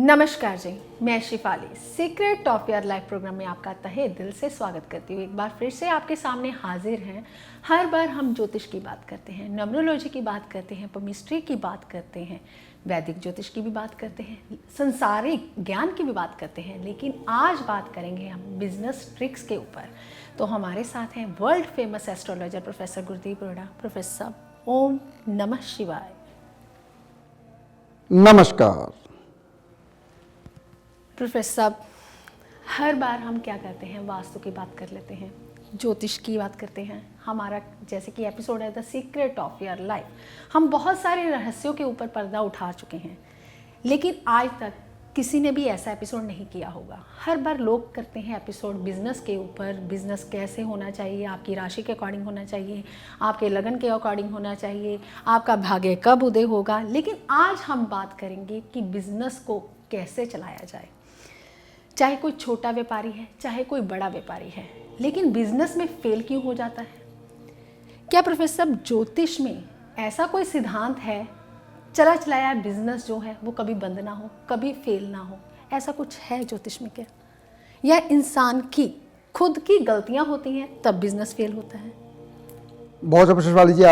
नमस्कार जी, मैं Shifali secret of your life programme में आपका तहे दिल से स्वागत करती हूँ। एक बार फिर से आपके सामने हाजिर हैं। हर बार हम ज्योतिष की बात करते हैं, न्यूमरोलॉजी की बात करते हैं, पमिस्ट्री की बात करते हैं, वैदिक ज्योतिष की भी बात करते हैं, संसारिक ज्ञान की भी बात करते हैं, लेकिन आज बात करेंगे हम बिजनेस ट्रिक्स के ऊपर। तो हमारे साथ हैं world famous astrologer professor Gurdeep रोड़ा। प्रोफेसर ओम नमः शिवाय। नमस्कार। प्रोफेसर साहब, हर बार हम क्या करते हैं, वास्तु की बात कर लेते हैं, ज्योतिष की बात करते हैं। हमारा जैसे कि एपिसोड है the secret of your life, हम बहुत सारे रहस्यों के ऊपर पर्दा उठा चुके हैं, लेकिन आज तक किसी ने भी ऐसा एपिसोड नहीं किया होगा। हर बार लोग करते हैं एपिसोड बिजनेस के ऊपर, बिजनेस कैसे होना चाहिए, आपकी राशि के अकॉर्डिंग होना चाहिए, आपके लगन के अकॉर्डिंग होना चाहिए, आपका भाग्य कब उदय होगा। लेकिन आज हम बात करेंगे कि बिजनेस को कैसे चलाया जाए। चाहे कोई छोटा व्यापारी है, चाहे कोई बड़ा व्यापारी है, लेकिन बिजनेस में फेल क्यों हो जाता है? क्या प्रोफेसर ज्योतिष में ऐसा कोई सिद्धांत है, चला चलाया बिजनेस जो है वो कभी बंद ना हो, कभी फेल ना हो, ऐसा कुछ है ज्योतिष में क्या? या इंसान की खुद की गलतियां होती हैं तब बिजनेस फेल होता है? बहुत अच्छा शिवाली जी,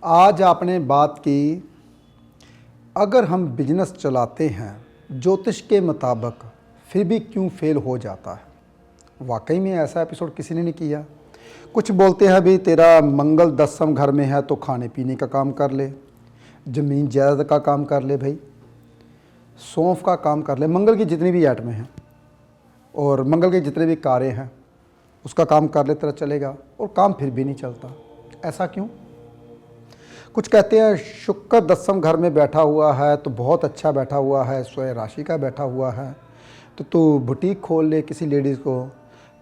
आज आपने बात की, अगर हम बिजनेस चलाते हैं ज्योतिष के मुताबिक फिर भी क्यों फेल हो जाता है। वाकई में ऐसा एपिसोड किसी ने नहीं किया। कुछ बोलते हैं भी तेरा मंगल 10वें घर में है तो खाने पीने का काम कर ले, ज़मीन जायदाद का काम कर ले, भाई सौंफ का काम कर ले, मंगल की जितनी भी आइटमें हैं और मंगल के जितने भी कार्य हैं उसका काम कर ले, तेरा चलेगा, और काम फिर भी नहीं चलता। ऐसा क्यों? कुछ कहते हैं शुक्र 10वें घर में बैठा हुआ है तो बहुत अच्छा बैठा हुआ है, स्वयं राशि का बैठा हुआ है, तो तू बुटीक खोल ले, किसी लेडीज़ को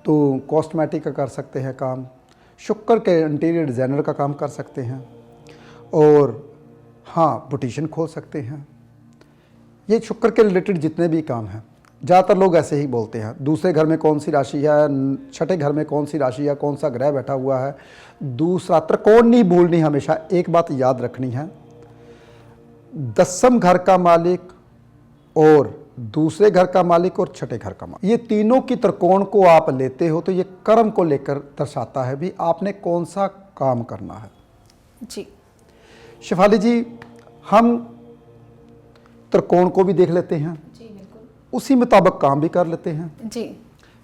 तो कॉस्मेटिक का कर सकते हैं काम, शुक्र के इंटीरियर डिज़ाइनर का काम कर सकते हैं, और हाँ बुटीशियन खोल सकते हैं। ये शुक्र के रिलेटेड जितने भी काम हैं, ज़्यादातर लोग ऐसे ही बोलते हैं। दूसरे घर में कौन सी राशि है, छठे घर में कौन सी राशि है, कौन सा ग्रह बैठा हुआ है, दूसरा त्रिकोण नहीं भूलनी। हमेशा एक बात याद रखनी है, 10वें घर का मालिक और दूसरे घर का मालिक और छठे घर का मालिक, ये तीनों की त्रिकोण को आप लेते हो तो ये कर्म को लेकर दर्शाता है भी आपने कौन सा काम करना है। जी शिफाली जी, हम त्रिकोण को भी देख लेते हैं, जी बिल्कुल, उसी मुताबिक काम भी कर लेते हैं। जी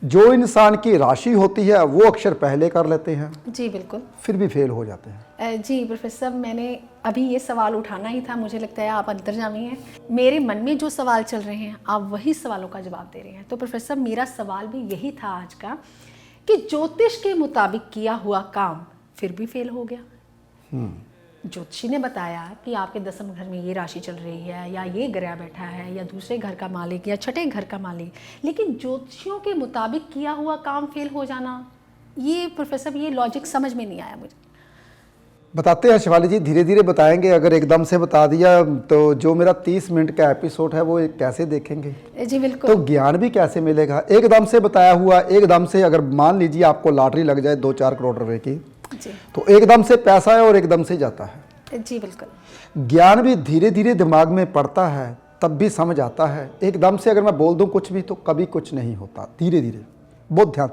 जो इंसान की राशि होती है वो अक्षर पहले कर लेते हैं, जी बिल्कुल, फिर भी फेल हो जाते हैं। जी प्रोफेसर, मैंने अभी ये सवाल उठाना ही था। मुझे लगता है आप अंतर्जामी हैं। मेरे मन में जो सवाल चल रहे हैं आप वही सवालों का जवाब दे रहे हैं। तो प्रोफेसर, मेरा सवाल भी यही था आज का कि ज्योतिष के मुताबिक किया हुआ काम फिर भी फेल हो गया। ज्योतिषी ने बताया कि आपके 10वें घर में ये राशि चल रही है, या ये ग्रह बैठा है, या दूसरे घर का मालिक, या छठे घर का मालिक, लेकिन ज्योतिषियों के मुताबिक किया हुआ काम फेल हो जाना, ये प्रोफेसर ये लॉजिक समझ में नहीं आया मुझे। बताते हैं शिवाली जी, धीरे धीरे बताएंगे। अगर एकदम से बता दिया तो जो मेरा 30 मिनट का एपिसोड है वो कैसे देखेंगे? जी बिल्कुल। तो ज्ञान भी कैसे मिलेगा? एकदम से बताया हुआ, एकदम से अगर मान लीजिए आपको लॉटरी लग जाए 2-4 करोड़ रुपए की, जी तो एकदम से पैसा है और एकदम से जाता है। जी बिल्कुल। ज्ञान भी धीरे धीरे दिमाग में पड़ता है तब भी समझ आता है। एकदम से अगर मैं बोल दूं कुछ भी तो कभी कुछ नहीं होता, धीरे धीरे। बहुत ध्यान,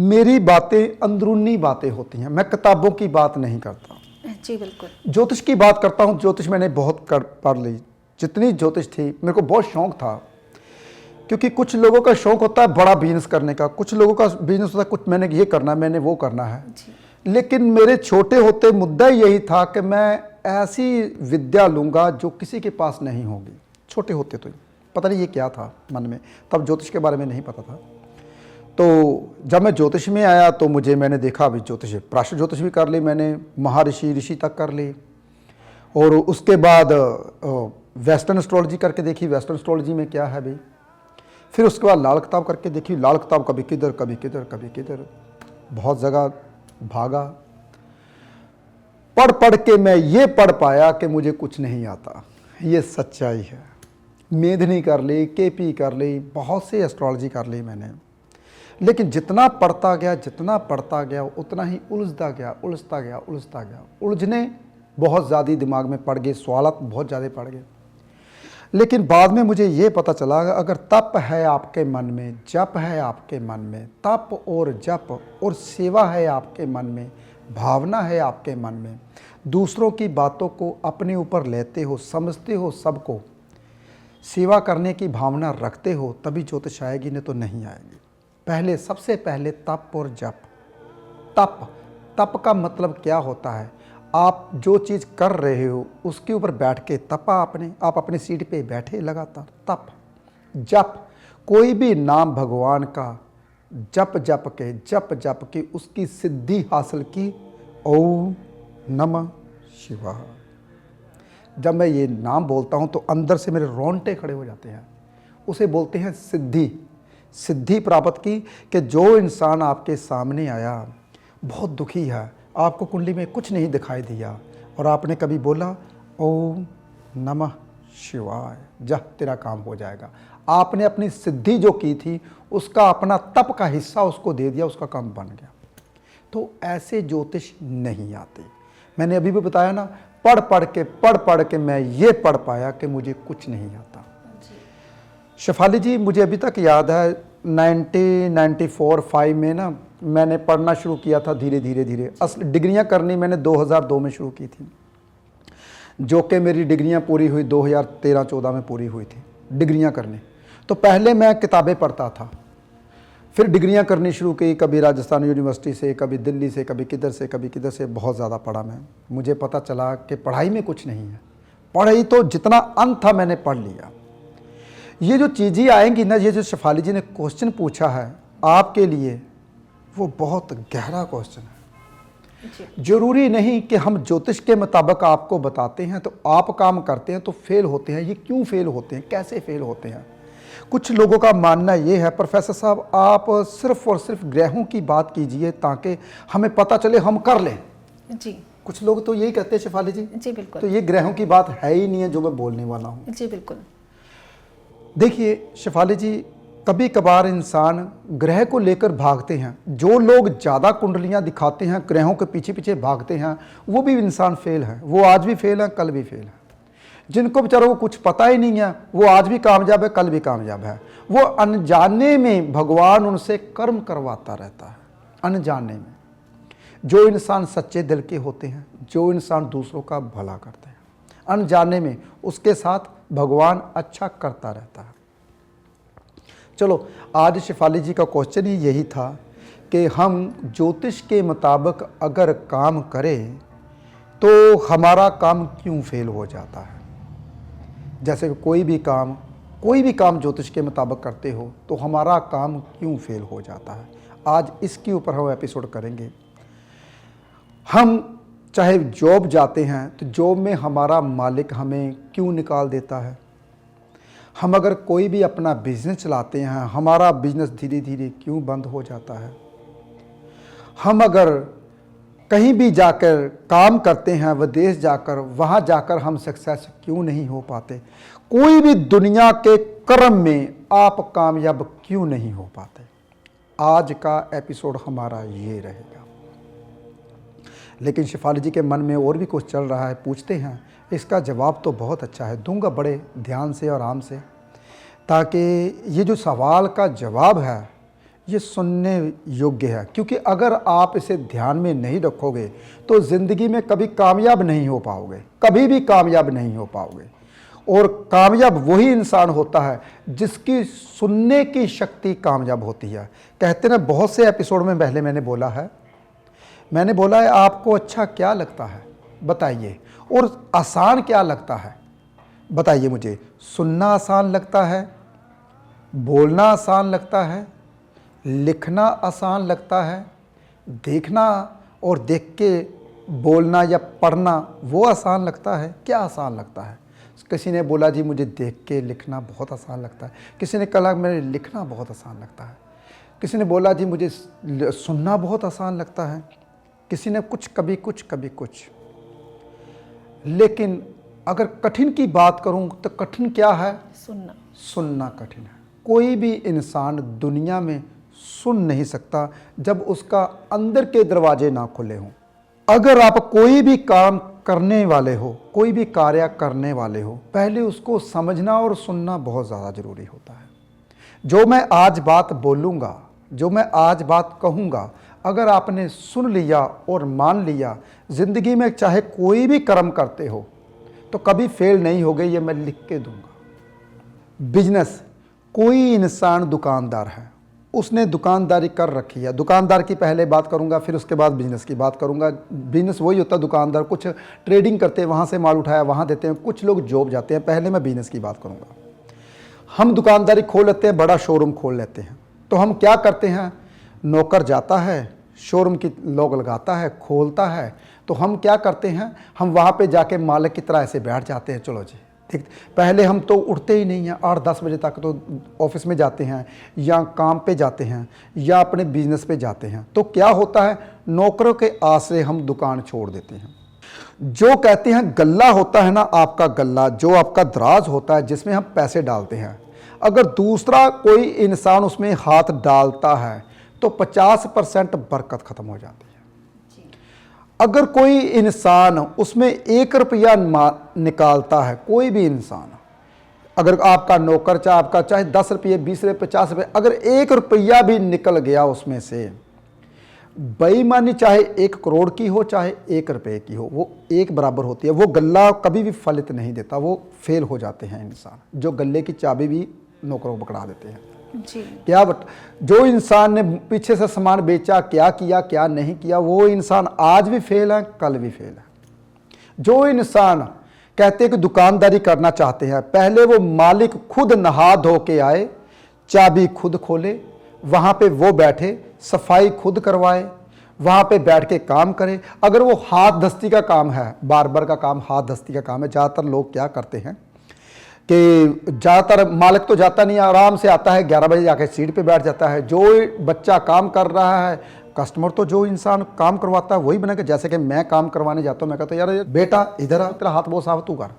मेरी बातें अंदरूनी बातें होती हैं, मैं किताबों की बात नहीं करता। जी बिल्कुल। ज्योतिष की बात करता हूँ। ज्योतिष मैंने बहुत पढ़ ली, जितनी ज्योतिष थी। मेरे को बहुत शौक था, क्योंकि कुछ लोगों का शौक होता है बड़ा बिजनेस करने का, कुछ लोगों का बिजनेस होता है कुछ मैंने ये करना है, मैंने वो करना है। लेकिन मेरे छोटे होते मुद्दा यही था कि मैं ऐसी विद्या लूँगा जो किसी के पास नहीं होगी। छोटे होते तो पता नहीं ये क्या था मन में, तब ज्योतिष के बारे में नहीं पता था। तो जब मैं ज्योतिष में आया तो मैंने देखा अभी ज्योतिष, प्राश्य ज्योतिष भी कर ली मैंने, महर्षि ऋषि तक कर ली, और उसके बाद वेस्टर्न एस्ट्रोलॉजी करके देखी, वेस्टर्न एस्ट्रोलॉजी में क्या है भाई। फिर उसके बाद लाल किताब करके देखी, लाल किताब कभी किधर कभी किधर कभी किधर, बहुत जगह भागा। पढ़ पढ़ के मैं ये पढ़ पाया कि मुझे कुछ नहीं आता, ये सच्चाई है। मेधनी कर ली, केपी कर ली, बहुत सी एस्ट्रोलॉजी कर ली मैंने, लेकिन जितना पढ़ता गया उतना ही उलझता गया। उलझने बहुत ज़्यादा दिमाग में पड़ गए, सवालात बहुत ज़्यादा पड़ गए। लेकिन बाद में मुझे ये पता चला अगर तप है आपके मन में, जप है आपके मन में, तप और जप और सेवा है आपके मन में, भावना है आपके मन में, दूसरों की बातों को अपने ऊपर लेते हो, समझते हो, सबको सेवा करने की भावना रखते हो, तभी ज्योतिष आएगी, नहीं तो नहीं आएगी। पहले, सबसे पहले तप और जप। तप का मतलब क्या होता है? आप जो चीज़ कर रहे हो उसके ऊपर बैठ के तपा आपने, आप अपनी सीट पे बैठे लगातार, तप। जप, कोई भी नाम भगवान का जप के उसकी सिद्धि हासिल की। ओम नमः शिवाय। जब मैं ये नाम बोलता हूँ तो अंदर से मेरे रोंगटे खड़े हो जाते हैं। उसे बोलते हैं सिद्धि प्राप्त की। कि जो इंसान आपके सामने आया बहुत दुखी है, आपको कुंडली में कुछ नहीं दिखाई दिया, और आपने कभी बोला ओम नमः शिवाय, जा तेरा काम हो जाएगा। आपने अपनी सिद्धि जो की थी उसका अपना तप का हिस्सा उसको दे दिया, उसका काम बन गया। तो ऐसे ज्योतिष नहीं आते। मैंने अभी भी बताया ना, पढ़ के मैं ये पढ़ पाया कि मुझे कुछ नहीं आता। शेफाली जी, मुझे अभी तक याद है 1994-5 में ना मैंने पढ़ना शुरू किया था धीरे। असल डिग्रियां करनी मैंने 2002 में शुरू की थी, जो कि मेरी डिग्रियां पूरी हुई 2013-14 में पूरी हुई थी डिग्रियां करने। तो पहले मैं किताबें पढ़ता था, फिर डिग्रियां करनी शुरू की, कभी राजस्थान यूनिवर्सिटी से, कभी दिल्ली से, कभी किधर से, बहुत ज़्यादा पढ़ा मैं। मुझे पता चला कि पढ़ाई में कुछ नहीं है। पढ़ाई तो जितना अंत था मैंने पढ़ लिया। ये जो चीज़ें आएंगी ना, ये जो शेफाली जी ने क्वेश्चन पूछा है आपके लिए, वो बहुत गहरा क्वेश्चन है। जरूरी नहीं कि हम ज्योतिष के मुताबिक आपको बताते हैं तो आप काम करते हैं तो फेल होते हैं। ये क्यों फेल होते हैं, कैसे फेल होते हैं? कुछ लोगों का मानना ये है, प्रोफेसर साहब आप सिर्फ और सिर्फ ग्रहों की बात कीजिए ताकि हमें पता चले, हम कर लें। जी, कुछ लोग तो यही कहते हैं शेफाली जी। जी बिल्कुल। तो ये ग्रहों की बात है ही नहीं है जो मैं बोलने वाला हूँ। जी बिल्कुल। देखिए शेफाली जी, कभी कभार इंसान ग्रह को लेकर भागते हैं। जो लोग ज़्यादा कुंडलियाँ दिखाते हैं, ग्रहों के पीछे पीछे भागते हैं, वो भी इंसान फेल है। वो आज भी फेल है, कल भी फेल है। जिनको बेचारों को कुछ पता ही नहीं है, वो आज भी कामयाब है, कल भी कामयाब है। वो अनजाने में भगवान उनसे कर्म करवाता रहता है, अनजाने में। जो इंसान सच्चे दिल के होते हैं, जो इंसान दूसरों का भला करते हैं, अनजाने में उसके साथ भगवान अच्छा करता रहता है। चलो, आज शेफाली जी का क्वेश्चन ही यही था कि हम ज्योतिष के मुताबिक अगर काम करें तो हमारा काम क्यों फेल हो जाता है। जैसे कोई भी काम ज्योतिष के मुताबिक करते हो तो हमारा काम क्यों फेल हो जाता है। आज इसके ऊपर हम एपिसोड करेंगे। हम चाहे जॉब जाते हैं तो जॉब में हमारा मालिक हमें क्यों निकाल देता है। हम अगर कोई भी अपना बिजनेस चलाते हैं, हमारा बिजनेस धीरे धीरे क्यों बंद हो जाता है। हम अगर कहीं भी जाकर काम करते हैं, विदेश जाकर, वहाँ जाकर हम सक्सेस क्यों नहीं हो पाते। कोई भी दुनिया के कर्म में आप कामयाब क्यों नहीं हो पाते। आज का एपिसोड हमारा ये रहेगा। लेकिन शेफाली जी के मन में और भी कुछ चल रहा है, पूछते हैं। इसका जवाब तो बहुत अच्छा है, दूंगा बड़े ध्यान से और आराम से, ताकि ये जो सवाल का जवाब है ये सुनने योग्य है। क्योंकि अगर आप इसे ध्यान में नहीं रखोगे तो ज़िंदगी में कभी कामयाब नहीं हो पाओगे, कभी भी कामयाब नहीं हो पाओगे। और कामयाब वही इंसान होता है जिसकी सुनने की शक्ति कामयाब होती है। कहते ना, बहुत से एपिसोड में पहले मैंने बोला है आपको अच्छा क्या लगता है बताइए, और आसान क्या लगता है बताइए मुझे। सुनना आसान लगता है, बोलना आसान लगता है, लिखना आसान लगता है, देखना और देख के बोलना या पढ़ना वो आसान लगता है। क्या आसान लगता है? किसी ने बोला जी मुझे देख के लिखना बहुत आसान लगता है, किसी ने कहा मेरे लिखना बहुत आसान लगता है, किसी ने बोला जी मुझे सुनना बहुत आसान लगता है, किसी ने कुछ कभी कुछ। लेकिन अगर कठिन की बात करूं तो कठिन क्या है? सुनना कठिन है। कोई भी इंसान दुनिया में सुन नहीं सकता जब उसका अंदर के दरवाजे ना खुले हों। अगर आप कोई भी काम करने वाले हो, कोई भी कार्य करने वाले हो, पहले उसको समझना और सुनना बहुत ज़्यादा ज़रूरी होता है। जो मैं आज बात बोलूँगा, जो मैं आज बात कहूँगा, अगर आपने सुन लिया और मान लिया, ज़िंदगी में चाहे कोई भी कर्म करते हो तो कभी फेल नहीं होगे, ये मैं लिख के दूंगा। बिजनेस, कोई इंसान दुकानदार है, उसने दुकानदारी कर रखी है। दुकानदार की पहले बात करूंगा, फिर उसके बाद बिजनेस की बात करूंगा। बिजनेस वही होता है, दुकानदार कुछ ट्रेडिंग करते हैं, वहाँ से माल उठाया वहाँ देते हैं, कुछ लोग जॉब जाते हैं। पहले मैं बिजनेस की बात करूंगा। हम दुकानदारी खोल लेते हैं, बड़ा शोरूम खोल लेते हैं, तो हम क्या करते हैं, नौकर जाता है, शोरूम की लोग लगाता है, खोलता है, तो हम क्या करते हैं, हम वहाँ पे जाके मालिक की तरह ऐसे बैठ जाते हैं, चलो जी ठीक। पहले हम तो उठते ही नहीं हैं, 8-10 बजे तक तो ऑफिस में जाते हैं या काम पे जाते हैं या अपने बिजनेस पे जाते हैं। तो क्या होता है, नौकरों के आसरे हम दुकान छोड़ देते हैं। जो कहते हैं गल्ला होता है ना, आपका गल्ला जो आपका दराज होता है जिसमें हम पैसे डालते हैं, अगर दूसरा कोई इंसान उसमें हाथ डालता है तो 50% बरकत खत्म हो जाती है। अगर कोई इंसान उसमें 1 रुपया निकालता है, कोई भी इंसान, अगर आपका नौकर चाहे आपका चाहे 10 रुपये 20 रुपये 50 रुपये, अगर 1 रुपया भी निकल गया उसमें से, बेईमानी चाहे 1 करोड़ की हो चाहे 1 रुपये की हो, वो एक बराबर होती है। वो गल्ला कभी भी फलित नहीं देता, वो फेल हो जाते हैं इंसान। जो गल्ले की चाबी भी नौकरों को पकड़ा देते हैं जी। क्या जो इंसान ने पीछे से सामान बेचा, क्या किया क्या नहीं किया, वो इंसान आज भी फेल है, कल भी फेल है। जो इंसान कहते हैं कि दुकानदारी करना चाहते हैं, पहले वो मालिक खुद नहा धो के आए, चाबी खुद खोले, वहां पे वो बैठे, सफाई खुद करवाए, वहां पे बैठ के काम करे। अगर वो हाथ दस्ती का काम है, बार्बर का काम हाथ दस्ती का काम है, ज़्यादातर लोग क्या करते हैं कि ज़्यादातर मालिक तो जाता नहीं, आराम से आता है, 11 बजे जाके सीट पे बैठ जाता है। जो बच्चा काम कर रहा है, कस्टमर तो जो इंसान काम करवाता है वही बना के, जैसे कि मैं काम करवाने जाता हूँ, मैं कहता हूँ यार बेटा इधर आ, तेरा हाथ बहुत साफ तू कर,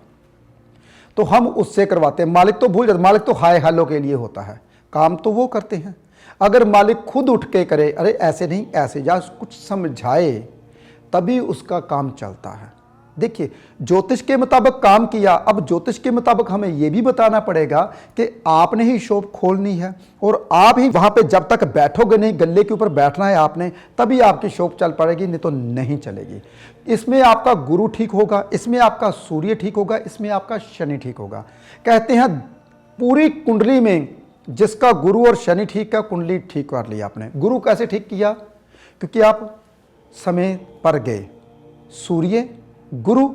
तो हम उससे करवाते हैं। मालिक तो भूल जाते, मालिक तो हाय हेलो के लिए होता है, काम तो वो करते हैं। अगर मालिक खुद उठ के करे, अरे ऐसे नहीं ऐसे, या कुछ समझाए, तभी उसका काम चलता है। देखिए, ज्योतिष के मुताबिक काम किया, अब ज्योतिष के मुताबिक हमें यह भी बताना पड़ेगा कि आपने ही शॉप खोलनी है और आप ही वहां पे जब तक बैठोगे नहीं, गल्ले के ऊपर बैठना है आपने, तभी आपकी शॉप चल पड़ेगी, नहीं तो नहीं चलेगी। इसमें आपका गुरु ठीक होगा, इसमें आपका सूर्य ठीक होगा, इसमें आपका शनि ठीक होगा। कहते हैं पूरी कुंडली में जिसका गुरु और शनि ठीक है, कुंडली ठीक कर लिया आपने। गुरु कैसे ठीक किया, क्योंकि आप समय पर गए। सूर्य गुरु,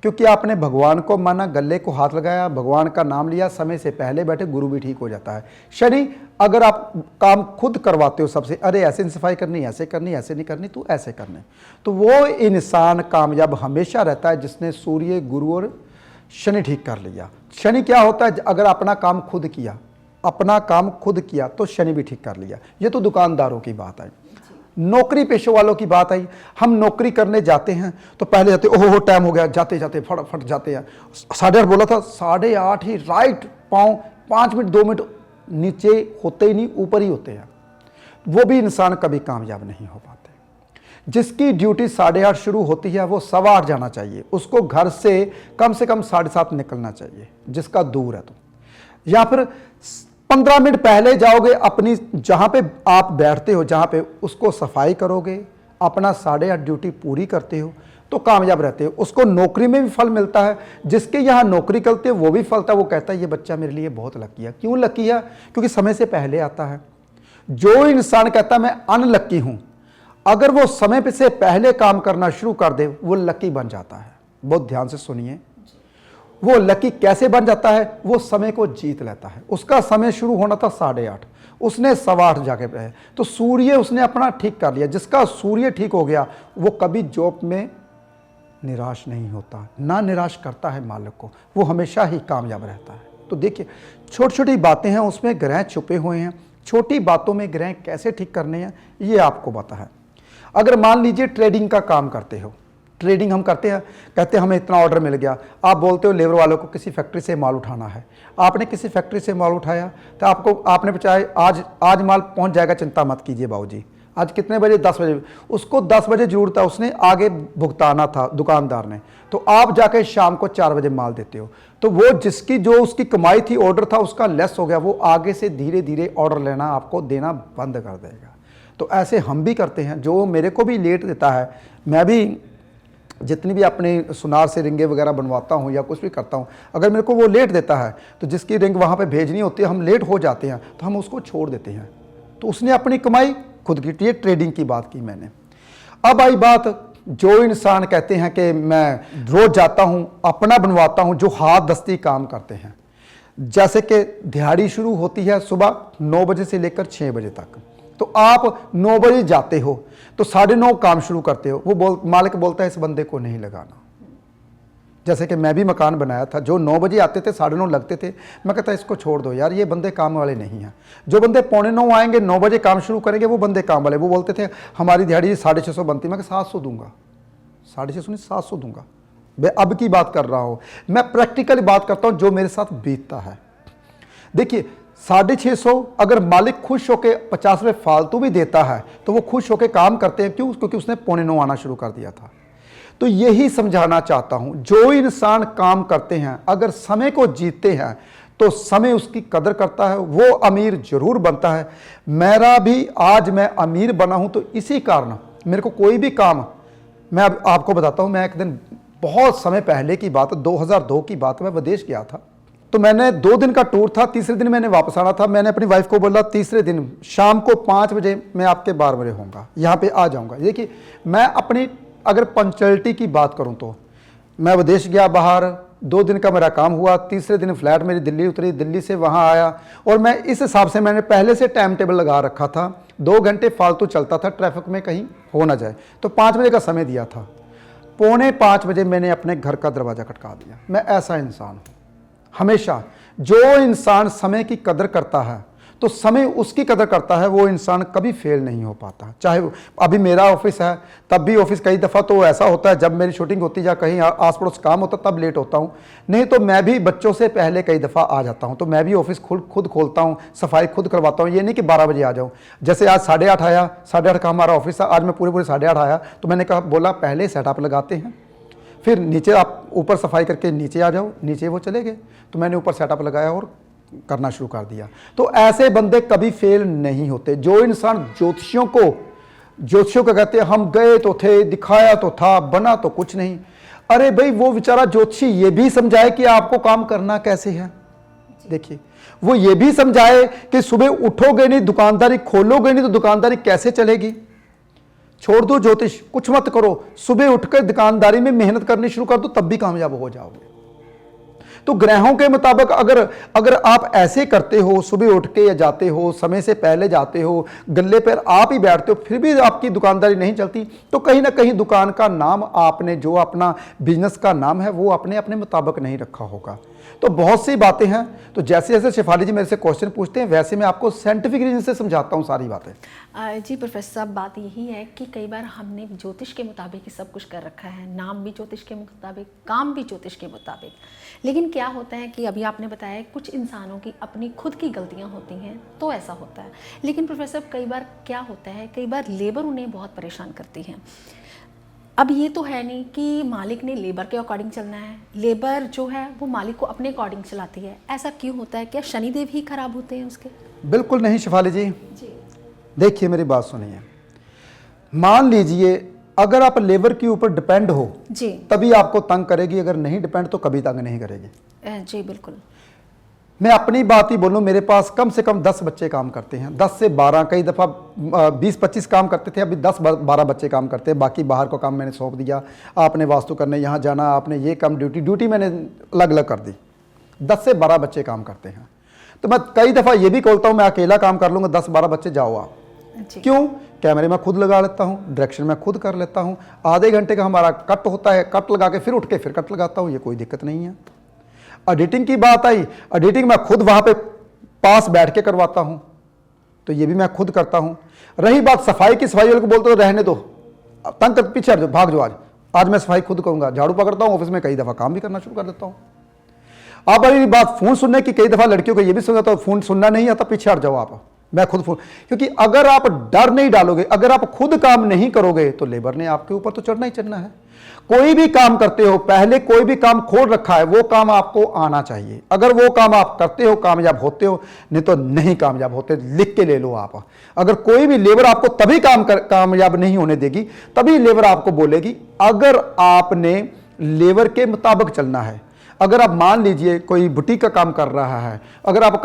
क्योंकि आपने भगवान को माना, गले को हाथ लगाया, भगवान का नाम लिया, समय से पहले बैठे, गुरु भी ठीक हो जाता है। शनि, अगर आप काम खुद करवाते हो सबसे, अरे ऐसे नहीं सफाई करनी, ऐसे करनी, ऐसे नहीं करनी, तू ऐसे करने, तो वो इंसान कामयाब हमेशा रहता है जिसने सूर्य गुरु और शनि ठीक कर लिया। शनि क्या होता है, अगर अपना काम खुद किया, अपना काम खुद किया तो शनि भी ठीक कर लिया। ये तो दुकानदारों की बात है। नौकरी पेशे वालों की बात आई, हम नौकरी करने जाते हैं तो पहले जाते, ओहो टाइम हो गया, जाते जाते फटाफट जाते हैं। 8:30 बोला था, 8:30 ही राइट, पाँव 5 मिनट 2 मिनट नीचे होते ही नहीं, ऊपर ही होते हैं। वो भी इंसान कभी कामयाब नहीं हो पाते। जिसकी ड्यूटी 8:30 शुरू होती है, वो 8:15 जाना चाहिए, उसको घर से कम 7:30 निकलना चाहिए, जिसका दूर है तो। या फिर 15 मिनट पहले जाओगे, अपनी जहां पे आप बैठते हो, जहां पे उसको सफाई करोगे, अपना 8:30 ड्यूटी पूरी करते हो तो कामयाब रहते हो। उसको नौकरी में भी फल मिलता है, जिसके यहाँ नौकरी करते हो वो भी फलता है। वो कहता है ये बच्चा मेरे लिए बहुत लकी है। क्यों लकी है, क्योंकि समय से पहले आता है। जो इंसान कहता है मैं अनलकी हूं, अगर वो समय पे से पहले काम करना शुरू कर दे, वो लकी बन जाता है। बहुत ध्यान से सुनिए, वो लकी कैसे बन जाता है, वो समय को जीत लेता है। उसका समय शुरू होना था 8:30, उसने 8:15 जाके पे, तो सूर्य उसने अपना ठीक कर लिया। जिसका सूर्य ठीक हो गया, वो कभी जॉब में निराश नहीं होता, ना निराश करता है मालिक को, वो हमेशा ही कामयाब रहता है। तो देखिए, छोटी छोटी बातें हैं, उसमें ग्रह छुपे हुए हैं। छोटी बातों में ग्रह कैसे ठीक करने हैं, ये आपको पता है। अगर मान लीजिए ट्रेडिंग का काम करते हो, ट्रेडिंग हम करते हैं, कहते हैं हमें इतना ऑर्डर मिल गया, आप बोलते हो लेबर वालों को किसी फैक्ट्री से माल उठाना है, आपने किसी फैक्ट्री से माल उठाया तो आपने बचाए आज माल पहुंच जाएगा, चिंता मत कीजिए बाबूजी, आज कितने बजे? 10 बजे। उसको 10 बजे जरूरत है, उसने आगे भुगताना था दुकानदार ने, तो आप जाके शाम को 4 बजे माल देते हो, तो वो जिसकी जो उसकी कमाई थी, ऑर्डर था उसका लेस हो गया, वो आगे से धीरे धीरे ऑर्डर लेना आपको देना बंद कर देगा। तो ऐसे हम भी करते हैं, जो मेरे को भी लेट देता है, मैं भी जितनी भी अपने सुनार से रिंगें वगैरह बनवाता हूँ या कुछ भी करता हूँ, अगर मेरे को वो लेट देता है तो जिसकी रिंग वहाँ पे भेजनी होती है, हम लेट हो जाते हैं तो हम उसको छोड़ देते हैं, तो उसने अपनी कमाई खुद की। ये ट्रेडिंग की बात की मैंने। अब आई बात, जो इंसान कहते हैं कि मैं रोज जाता हूँ अपना बनवाता हूँ, जो हाथ दस्ती काम करते हैं, जैसे कि दिहाड़ी शुरू होती है सुबह 9 बजे से लेकर 6 बजे तक, तो आप 9 बजे जाते हो तो 9:30 काम शुरू करते हो, वो मालिक बोलता है इस बंदे को नहीं लगाना। जैसे कि मैं भी मकान बनाया था, जो 9 बजे आते थे 9:30 लगते थे, मैं कहता इसको छोड़ दो यार, ये बंदे काम वाले नहीं हैं। जो बंदे 8:45 आएंगे 9 बजे काम शुरू करेंगे, वो बंदे काम वाले। वो बोलते थे हमारी दिहाड़ी 650 बनती, मैं 700 दूंगा, 650 नहीं 700 दूंगा। मैं अब की बात कर रहा हूँ, मैं प्रैक्टिकली बात करता हूँ जो मेरे साथ बीतता है। देखिए 650 अगर मालिक खुश होकर 50 रुपये फालतू भी देता है तो वो खुश होकर काम करते हैं, क्यों? क्योंकि उसने 8:45 आना शुरू कर दिया था। तो यही समझाना चाहता हूं, जो इंसान काम करते हैं अगर समय को जीतते हैं तो समय उसकी कदर करता है, वो अमीर जरूर बनता है। मेरा भी आज मैं अमीर बना हूं तो इसी कारण मेरे को कोई भी काम, मैं अब आपको बताता हूं, मैं एक दिन बहुत समय पहले की बात, 2002 की बात, मैं विदेश गया था। तो मैंने 2 दिन का टूर था, तीसरे दिन मैंने वापस आना था। मैंने अपनी वाइफ को बोला तीसरे दिन शाम को 5 बजे मैं आपके 12 बजे होऊंगा, यहाँ पे आ जाऊंगा। देखिए मैं अपनी अगर पंक्चुअलिटी की बात करूं तो मैं विदेश गया बाहर, 2 दिन का मेरा काम हुआ, तीसरे दिन फ्लाइट मेरी दिल्ली उतरी, दिल्ली से वहां आया, और मैं इस हिसाब से मैंने पहले से टाइम टेबल लगा रखा था, 2 घंटे फालतू चलता था, ट्रैफिक में कहीं हो ना जाए, तो 5 बजे का समय दिया था। 4:45 बजे मैंने अपने घर का दरवाज़ा खटका दिया। मैं ऐसा इंसान हूँ। हमेशा जो इंसान समय की कदर करता है तो समय उसकी कदर करता है, वो इंसान कभी फेल नहीं हो पाता। चाहे अभी मेरा ऑफिस है, तब भी ऑफिस कई दफ़ा तो ऐसा होता है, जब मेरी शूटिंग होती है या कहीं आस पड़ोस काम होता तब लेट होता हूँ, नहीं तो मैं भी बच्चों से पहले कई दफ़ा आ जाता हूँ। तो मैं भी ऑफिस खुद खोलता हूँ, सफाई खुद करवाता हूँ, ये नहीं कि 12 बजे आ जाऊँ। जैसे आज 8:30 आया, 8:30 का हमारा ऑफिस था, आज मैं पूरे 8:30 आया, तो मैंने कहा बोला पहले सेटअप लगाते हैं, फिर नीचे आप ऊपर सफाई करके नीचे आ जाओ, नीचे वो चले गए, तो मैंने ऊपर सेटअप लगाया और करना शुरू कर दिया। तो ऐसे बंदे कभी फेल नहीं होते। जो इंसान ज्योतिषियों को कहते हैं हम गए तो थे, दिखाया तो था, बना तो कुछ नहीं। अरे भाई वो बेचारा ज्योतिषी ये भी समझाए कि आपको काम करना कैसे है। देखिए वो ये भी समझाए कि सुबह उठोगे नहीं, दुकानदारी खोलोगे नहीं तो दुकानदारी कैसे चलेगी। छोड़ दो ज्योतिष, कुछ मत करो, सुबह उठकर दुकानदारी में मेहनत करनी शुरू कर दो, तब भी कामयाब हो जाओगे। तो ग्रहों के मुताबिक अगर आप ऐसे करते हो, सुबह उठ के या जाते हो, समय से पहले जाते हो, गल्ले पर आप ही बैठते हो, फिर भी आपकी दुकानदारी नहीं चलती, तो कहीं ना कहीं दुकान का नाम आपने, जो अपना बिजनेस का नाम है, वो अपने अपने मुताबिक नहीं रखा होगा। तो बहुत सी बातें हैं। तो जैसे जैसे शेफाली जी मेरे से क्वेश्चन पूछते हैं वैसे मैं आपको साइंटिफिक रीजन से समझाता हूँ सारी बातें। जी प्रोफेसर साहब, बात यही है कि कई बार हमने ज्योतिष के मुताबिक ही सब कुछ कर रखा है, नाम भी ज्योतिष के मुताबिक, काम भी ज्योतिष के मुताबिक, लेकिन क्या होता है कि अभी आपने बताया कुछ इंसानों की अपनी खुद की गलतियां होती हैं तो ऐसा होता है। लेकिन प्रोफेसर कई बार क्या होता है, कई बार लेबर उन्हें बहुत परेशान करती है। अब ये तो है नहीं कि मालिक ने लेबर के अकॉर्डिंग चलना है, लेबर जो है वो मालिक को अपने अकॉर्डिंग चलाती है। ऐसा क्यों होता है? क्या शनिदेव ही खराब होते हैं उसके? बिल्कुल नहीं शेफाली जी। जी देखिए मेरी बात सुनिए, मान लीजिए अगर आप लेबर के ऊपर डिपेंड हो जी, तभी तभी आपको तंग करेगी, अगर नहीं डिपेंड तो कभी तंग नहीं करेगी। जी बिल्कुल। मैं अपनी बात ही बोलूं, मेरे पास कम से कम 10 बच्चे काम करते हैं, 10 से 12, कई दफ़ा 20-25 काम करते थे, अभी 10-12 बच्चे काम करते हैं। बाकी बाहर को काम मैंने सौंप दिया, आपने वास्तु करने यहाँ जाना, आपने ये काम, ड्यूटी मैंने अलग अलग कर दी। 10 से 12 बच्चे काम करते हैं। तो मैं कई दफ़ा ये भी बोलता हूँ मैं अकेला काम कर लूँगा, 10-12 बच्चे जाओ आप। क्यों? कैमरे में खुद लगा लेता हूँ, डायरेक्शन में खुद कर लेता हूँ, आधे घंटे का हमारा कट होता है, कट लगा के फिर उठ के फिर कट लगाता हूँ, ये कोई दिक्कत नहीं है। एडिटिंग की बात आई, एडिटिंग मैं खुद वहाँ पे पास बैठ के करवाता हूँ, तो ये भी मैं खुद करता हूँ। रही बात सफाई की, सफाई वाले को बोलते हो रहने दो, तंग कर, पीछे हट जाओ, भाग जाओ, आज मैं सफाई खुद करूँगा, झाड़ू पकड़ता हूँ, ऑफिस में कई दफ़ा काम भी करना शुरू कर देता हूँ। अब अभी बात फ़ोन सुनने की, कई दफ़ा लड़कियों को ये भी सुना, तो फ़ोन सुनना नहीं आता, पीछे हट जाओ आप, मैं खुद क्योंकि अगर आप डर नहीं डालोगे, अगर आप खुद काम नहीं करोगे तो लेबर ने आपके ऊपर तो चढ़ना ही चढ़ना है। कोई भी काम करते हो, पहले कोई भी काम खोल रखा है, वो काम आपको आना चाहिए। अगर वो काम आप करते हो कामयाब होते हो, नहीं तो नहीं कामयाब होते। लिख के ले लो आप। अगर कोई भी लेबर आपको तभी कामयाब नहीं होने देगी, तभी लेबर आपको बोलेगी। अगर आपने लेबर के मुताबिक चलना है, अगर आप मान लीजिए कोई बुटीक का काम कर रहा है, अगर आप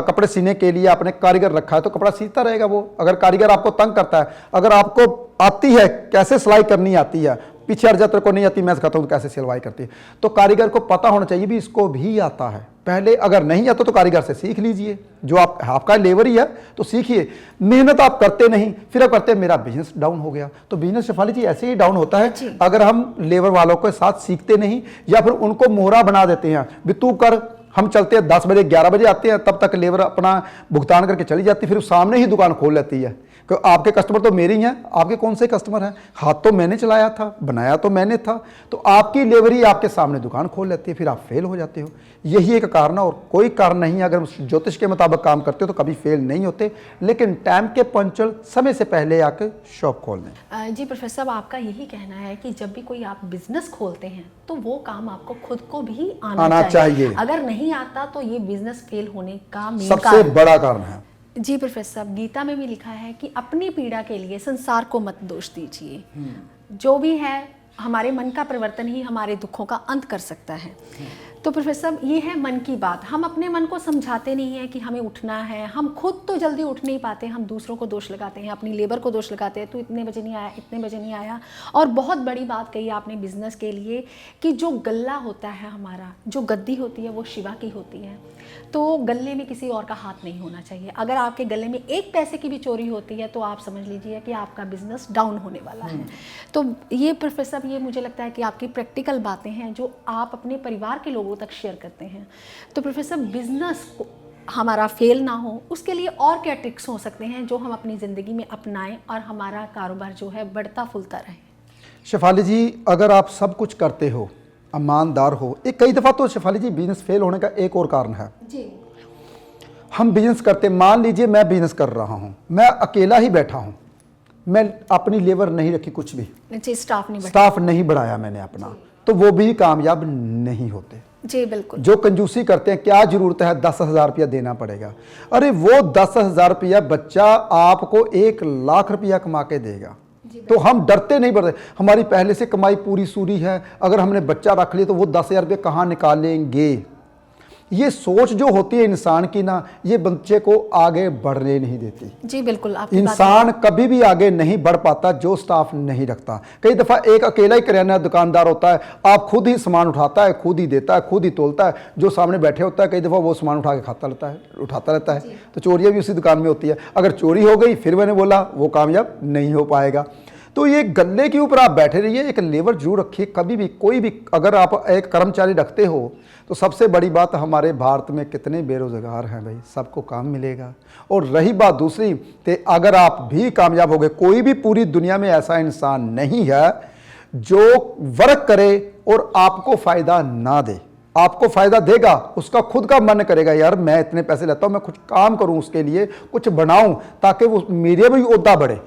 कपड़े सीने के लिए आपने कारीगर रखा है तो कपड़ा सीता रहेगा वो। अगर कारीगर आपको तंग करता है, अगर आपको आती है कैसे सिलाई करनी आती है, पीछे अर्जा तेरे को नहीं आती, मैं सिखाता हूँ कैसे सिलवाई करती है, तो कारीगर को पता होना चाहिए भी इसको भी आता है। पहले अगर नहीं आता तो कारीगर से सीख लीजिए, जो आपका लेबर ही है तो सीखिए। मेहनत आप करते नहीं, फिर आप करते मेरा बिजनेस डाउन हो गया, तो बिजनेस शेफाली जी ऐसे ही डाउन होता है अगर हम लेबर वालों के साथ सीखते नहीं, या फिर उनको मोहरा बना देते हैं भी तू कर, हम चलते हैं 10 बजे 11 बजे आते हैं, तब तक लेबर अपना भुगतान करके चली जाती है, फिर सामने ही दुकान खोल लेती है कि आपके कस्टमर तो मेरे ही हैं। आपके कौन से कस्टमर हैं? हाथ तो मैंने चलाया था, बनाया तो मैंने था, तो आपकी लेबर ही आपके सामने दुकान खोल लेती है, फिर आप फेल हो जाते हो। यही एक कारण है और कोई कारण नहीं है। अगर ज्योतिष के मुताबिक काम करते हो तो कभी फेल नहीं होते, लेकिन टाइम के पंचुअल समय से पहले आकर शॉप खोल लें। जी प्रोफेसर साहब, आपका यही कहना है कि जब भी कोई आप बिजनेस खोलते हैं तो वो काम आपको खुद को भी आना चाहिए। अगर नहीं आता तो ये बिजनेस फेल होने का मेन सबसे बड़ा कारण है। जी प्रोफेसर साहब, गीता में भी लिखा है कि अपनी पीड़ा के लिए संसार को मत दोष दीजिए। जो भी है, हमारे मन का परिवर्तन ही हमारे दुखों का अंत कर सकता है। तो प्रोफेसर साहब, ये है मन की बात। हम अपने मन को समझाते नहीं हैं कि हमें उठना है। हम खुद तो जल्दी उठ नहीं पाते, हम दूसरों को दोष लगाते हैं, अपनी लेबर को दोष लगाते हैं, तो इतने बजे नहीं आया, इतने बजे नहीं आया। और बहुत बड़ी बात कही आपने बिजनेस के लिए कि जो गल्ला होता है हमारा, जो गद्दी होती है वो शिवा की होती है, तो गले में किसी और का हाथ नहीं होना चाहिए। अगर आपके गले में एक पैसे की भी चोरी होती है तो आप समझ लीजिए कि आपका बिजनेस डाउन होने वाला है। तो ये प्रोफेसर साहब, ये मुझे लगता है कि आपकी प्रैक्टिकल बातें हैं जो आप अपने परिवार के लोगों तक शेयर करते हैं। तो प्रोफेसर, बिजनेस को हमारा फेल ना हो उसके लिए और क्या ट्रिक्स हो सकते हैं जो हम अपनी ज़िंदगी में अपनाएं और हमारा कारोबार जो है बढ़ता फूलता रहे? शेफाली जी, अगर आप सब कुछ करते हो, ईमानदार हो, एक कई दफ़ा तो शेफाली जी बिजनेस फेल होने का एक और कारण है जी। हम बिजनेस करते, मान लीजिए मैं बिजनेस कर रहा हूँ, मैं अकेला ही बैठा हूँ, मैं अपनी लेबर नहीं रखी कुछ भी, स्टाफ नहीं बढ़ाया मैंने अपना, तो वो भी कामयाब नहीं होते। जी बिल्कुल। जो कंजूसी करते हैं, क्या जरूरत है 10,000 रुपया देना पड़ेगा, अरे वो 10,000 रुपया बच्चा आपको 1,00,000 रुपया कमा के देगा। तो हम डरते नहीं बढ़ते, हमारी पहले से कमाई पूरी सूरी है, अगर हमने बच्चा रख लिया तो वो 10,000 रुपये कहाँ निकालेंगे। ये सोच जो होती है इंसान की ना, ये बच्चे को आगे बढ़ने नहीं देती। जी बिल्कुल। इंसान कभी भी आगे नहीं बढ़ पाता जो स्टाफ नहीं रखता। कई दफ़ा एक अकेला ही किराना दुकानदार होता है, आप खुद ही सामान उठाता है, खुद ही देता है, खुद ही तोलता है, जो सामने बैठे होता है कई दफ़ा वो सामान उठा के उठाता रहता है, तो चोरियाँ भी उसी दुकान में होती है। अगर चोरी हो गई फिर मैंने बोला वो कामयाब नहीं हो पाएगा। तो ये गले के ऊपर आप बैठे रहिए, एक लेबर जरूर रखिए। कभी भी कोई भी, अगर आप एक कर्मचारी रखते हो तो सबसे बड़ी बात, हमारे भारत में कितने बेरोजगार हैं भाई, सबको काम मिलेगा। और रही बात दूसरी, तो अगर आप भी कामयाब हो गए, कोई भी पूरी दुनिया में ऐसा इंसान नहीं है जो वर्क करे और आपको फ़ायदा ना दे। आपको फ़ायदा देगा, उसका खुद का मन करेगा यार मैं इतने पैसे लेता हूँ, मैं कुछ काम करूँ, उसके लिए कुछ बनाऊँ ताकि वो मेरे भी ओहदा बढ़े।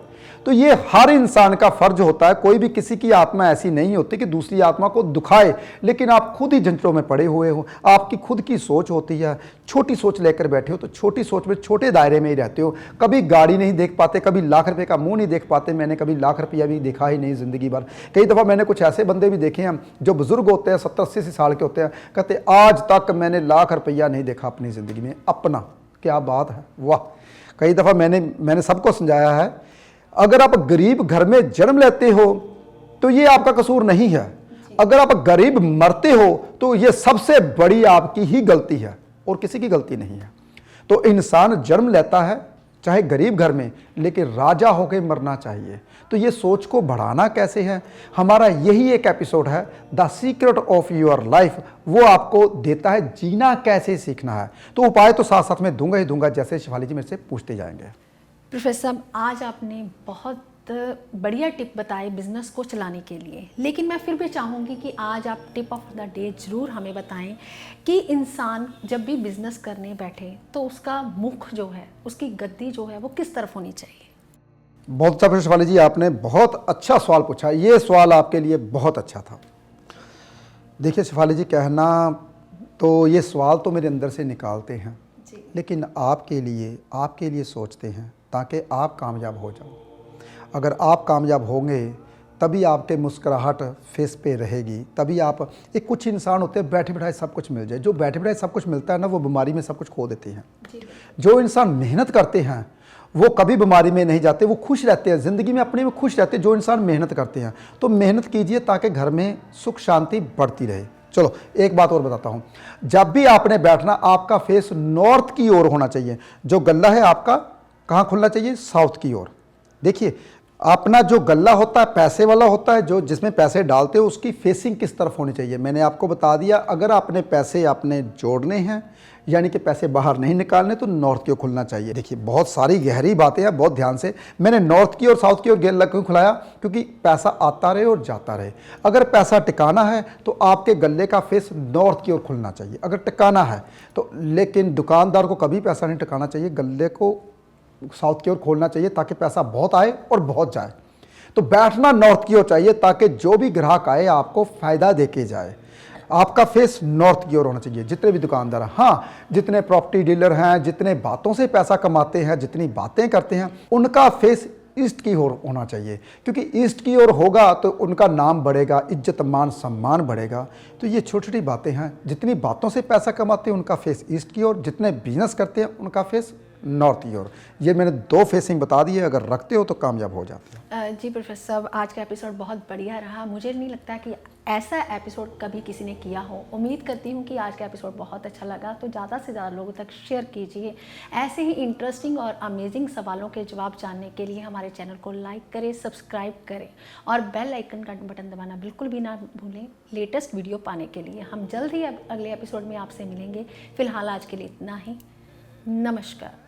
तो ये हर इंसान का फर्ज होता है। कोई भी किसी की आत्मा ऐसी नहीं होती कि दूसरी आत्मा को दुखाए, लेकिन आप खुद ही झंझटों में पड़े हुए हो। आपकी खुद की सोच होती है, छोटी सोच लेकर बैठे हो तो छोटी सोच में छोटे दायरे में ही रहते हो। कभी गाड़ी नहीं देख पाते, कभी लाख रुपए का मुंह नहीं देख पाते। मैंने कभी लाख रुपया भी देखा ही नहीं ज़िंदगी भर। कई दफ़ा मैंने कुछ ऐसे बंदे भी देखे हैं जो बुजुर्ग होते हैं, 70-80 साल के होते हैं, कहते आज तक मैंने लाख रुपया नहीं देखा अपनी ज़िंदगी में अपना। क्या बात है, वाह। कई दफ़ा मैंने सबको समझाया है, अगर आप गरीब घर में जन्म लेते हो तो ये आपका कसूर नहीं है, अगर आप गरीब मरते हो तो ये सबसे बड़ी आपकी ही गलती है और किसी की गलती नहीं है। तो इंसान जन्म लेता है चाहे गरीब घर में, लेकिन राजा होकर मरना चाहिए। तो ये सोच को बढ़ाना कैसे है, हमारा यही एक एपिसोड है the secret of your life. वो आपको देता है जीना कैसे सीखना है। तो उपाय तो साथ साथ में दूंगा ही दूंगा, जैसे शिवाली जी मेरे से पूछते जाएंगे। प्रोफेसर साहब, आज आपने बहुत बढ़िया टिप बताए बिज़नेस को चलाने के लिए, लेकिन मैं फिर भी चाहूँगी कि आज आप टिप ऑफ द डे ज़रूर हमें बताएं कि इंसान जब भी बिज़नेस करने बैठे तो उसका मुख जो है, उसकी गद्दी जो है वो किस तरफ होनी चाहिए। बहुत अच्छा प्रश्न शिफाली जी, आपने बहुत अच्छा सवाल पूछा। ये सवाल आपके लिए बहुत अच्छा था। देखिए शिफाली जी, कहना तो ये सवाल तो मेरे अंदर से निकालते हैं जी। लेकिन आपके लिए सोचते हैं ताकि आप कामयाब हो जाओ। अगर आप कामयाब होंगे तभी आपके मुस्कुराहट फेस पे रहेगी, तभी आप एक कुछ इंसान होते हैं बैठे बैठाए सब कुछ मिल जाए। जो बैठे बैठाए सब कुछ मिलता है ना, वो बीमारी में सब कुछ खो देते हैं। जो इंसान मेहनत करते हैं वो कभी बीमारी में नहीं जाते, वो खुश रहते हैं, ज़िंदगी में अपने में खुश रहते हैं। जो इंसान मेहनत करते हैं, तो मेहनत कीजिए ताकि घर में सुख शांति बढ़ती रहे। चलो एक बात और बताता हूँ, जब भी आपने बैठना आपका फेस नॉर्थ की ओर होना चाहिए। जो गला है आपका कहाँ खुलना चाहिए? साउथ की ओर। देखिए अपना जो गल्ला होता है पैसे वाला होता है, जो जिसमें पैसे डालते हो उसकी फेसिंग किस तरफ होनी चाहिए। मैंने आपको बता दिया, अगर आपने पैसे आपने जोड़ने हैं यानी कि पैसे बाहर नहीं निकालने, तो नॉर्थ की ओर खुलना चाहिए। देखिए बहुत सारी गहरी बातें हैं, बहुत ध्यान से। मैंने नॉर्थ की और साउथ की ओर गल्ला क्यों खुलाया? क्योंकि पैसा आता रहे और जाता रहे। अगर पैसा टिकाना है तो आपके गले का फेस नॉर्थ की ओर खुलना चाहिए, अगर टिकाना है तो। लेकिन दुकानदार को कभी पैसा नहीं टिकाना चाहिए, गले को साउथ की ओर खोलना चाहिए ताकि पैसा बहुत आए और बहुत जाए। तो बैठना नॉर्थ की ओर चाहिए ताकि जो भी ग्राहक आए आपको फायदा देके जाए। आपका फेस नॉर्थ की ओर होना चाहिए। जितने भी दुकानदार हैं, हाँ जितने प्रॉपर्टी डीलर हैं, जितने बातों से पैसा कमाते हैं, जितनी बातें करते हैं, उनका फेस ईस्ट की ओर होना चाहिए। क्योंकि ईस्ट की ओर होगा तो उनका नाम बढ़ेगा, इज्जत मान सम्मान बढ़ेगा। तो ये छोटी छोटी बातें हैं। जितनी बातों से पैसा कमाते हैं उनका फेस ईस्ट की ओर, जितने बिजनेस करते हैं उनका फेस नॉर्थ की ओर। ये मैंने 2 फेसिंग बता दी है, अगर रखते हो तो कामयाब हो जाते हो। जी प्रोफेसर साहब, आज का एपिसोड बहुत बढ़िया रहा। मुझे नहीं लगता कि ऐसा एपिसोड कभी किसी ने किया हो। उम्मीद करती हूँ कि आज का एपिसोड बहुत अच्छा लगा, तो ज़्यादा से ज़्यादा लोगों तक शेयर कीजिए। ऐसे ही इंटरेस्टिंग और अमेजिंग सवालों के जवाब जानने के लिए हमारे चैनल को लाइक करें, सब्सक्राइब करें और बेल आइकन का बटन दबाना बिल्कुल भी ना भूलें लेटेस्ट वीडियो पाने के लिए। हम जल्द ही अगले एपिसोड में आपसे मिलेंगे। फिलहाल आज के लिए इतना ही। नमस्कार।